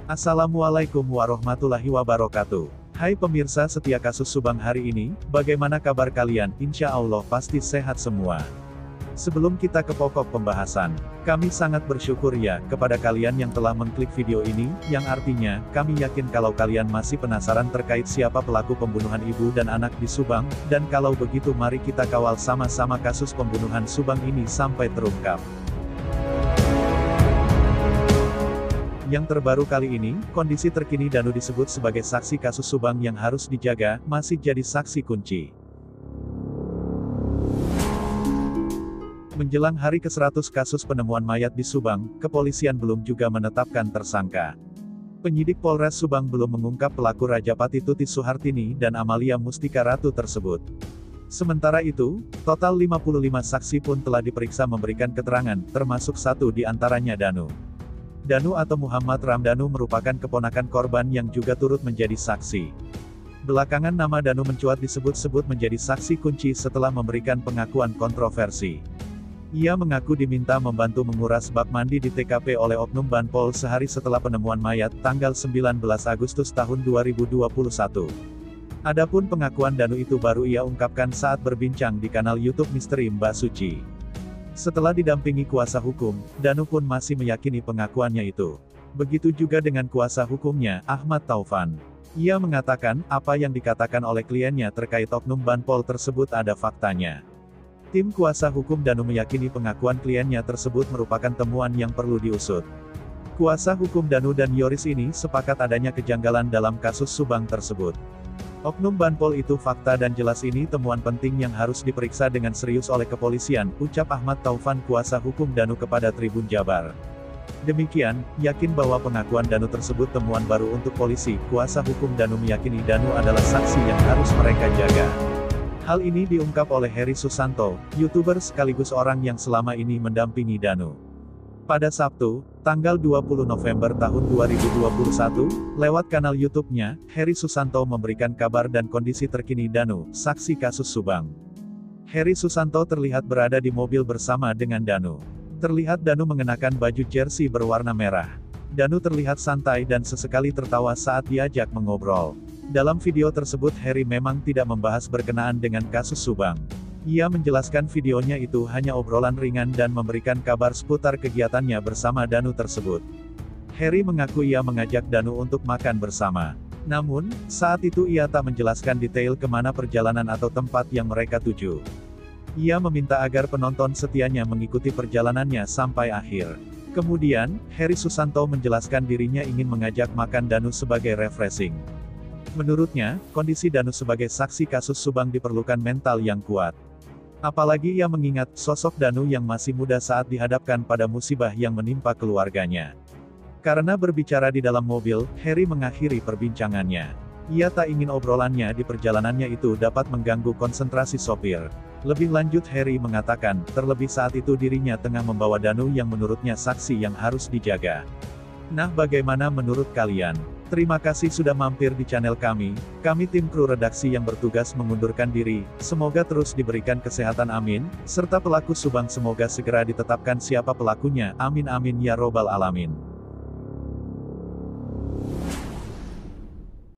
Assalamualaikum warahmatullahi wabarakatuh. Hai pemirsa setia kasus Subang hari ini, bagaimana kabar kalian? Insya Allah pasti sehat semua. Sebelum kita ke pokok pembahasan, kami sangat bersyukur ya, kepada kalian yang telah mengklik video ini, yang artinya, kami yakin kalau kalian masih penasaran terkait siapa pelaku pembunuhan ibu dan anak di Subang, dan kalau begitu mari kita kawal sama-sama kasus pembunuhan Subang ini sampai terungkap. Yang terbaru kali ini, kondisi terkini Danu disebut sebagai saksi kasus Subang yang harus dijaga, masih jadi saksi kunci. Menjelang hari ke-100 kasus penemuan mayat di Subang, kepolisian belum juga menetapkan tersangka. Penyidik Polres Subang belum mengungkap pelaku Rajapati Tuti Suhartini dan Amalia Mustika Ratu tersebut. Sementara itu, total 55 saksi pun telah diperiksa memberikan keterangan, termasuk satu di antaranya Danu. Danu atau Muhammad Ramdhanu merupakan keponakan korban yang juga turut menjadi saksi. Belakangan nama Danu mencuat disebut-sebut menjadi saksi kunci setelah memberikan pengakuan kontroversi. Ia mengaku diminta membantu menguras bak mandi di TKP oleh Oknum Banpol sehari setelah penemuan mayat tanggal 19 Agustus tahun 2021. Adapun pengakuan Danu itu baru ia ungkapkan saat berbincang di kanal YouTube Misteri Mbak Suci. Setelah didampingi kuasa hukum, Danu pun masih meyakini pengakuannya itu. Begitu juga dengan kuasa hukumnya, Ahmad Taufan. Ia mengatakan, apa yang dikatakan oleh kliennya terkait Oknum Banpol tersebut ada faktanya. Tim kuasa hukum Danu meyakini pengakuan kliennya tersebut merupakan temuan yang perlu diusut. Kuasa hukum Danu dan Yoris ini sepakat adanya kejanggalan dalam kasus Subang tersebut. Oknum Banpol itu fakta dan jelas ini temuan penting yang harus diperiksa dengan serius oleh kepolisian, ucap Ahmad Taufan kuasa hukum Danu kepada Tribun Jabar. Demikian, yakin bahwa pengakuan Danu tersebut temuan baru untuk polisi, kuasa hukum Danu meyakini Danu adalah saksi yang harus mereka jaga. Hal ini diungkap oleh Heri Susanto, YouTuber sekaligus orang yang selama ini mendampingi Danu. Pada Sabtu, tanggal 20 November tahun 2021, lewat kanal YouTube-nya, Heri Susanto memberikan kabar dan kondisi terkini Danu, saksi kasus Subang. Heri Susanto terlihat berada di mobil bersama dengan Danu. Terlihat Danu mengenakan baju jersey berwarna merah. Danu terlihat santai dan sesekali tertawa saat diajak mengobrol. Dalam video tersebut Heri memang tidak membahas berkenaan dengan kasus Subang. Ia menjelaskan videonya itu hanya obrolan ringan dan memberikan kabar seputar kegiatannya bersama Danu tersebut. Heri mengaku ia mengajak Danu untuk makan bersama. Namun, saat itu ia tak menjelaskan detail kemana perjalanan atau tempat yang mereka tuju. Ia meminta agar penonton setianya mengikuti perjalanannya sampai akhir. Kemudian, Heri Susanto menjelaskan dirinya ingin mengajak makan Danu sebagai refreshing. Menurutnya, kondisi Danu sebagai saksi kasus Subang diperlukan mental yang kuat. Apalagi ia mengingat sosok Danu yang masih muda saat dihadapkan pada musibah yang menimpa keluarganya. Karena berbicara di dalam mobil, Heri mengakhiri perbincangannya. Ia tak ingin obrolannya di perjalanannya itu dapat mengganggu konsentrasi sopir. Lebih lanjut Heri mengatakan, terlebih saat itu dirinya tengah membawa Danu yang menurutnya saksi yang harus dijaga. Nah bagaimana menurut kalian? Terima kasih sudah mampir di channel kami tim kru redaksi yang bertugas mengundurkan diri, semoga terus diberikan kesehatan amin, serta pelaku Subang semoga segera ditetapkan siapa pelakunya, amin amin ya robbal alamin.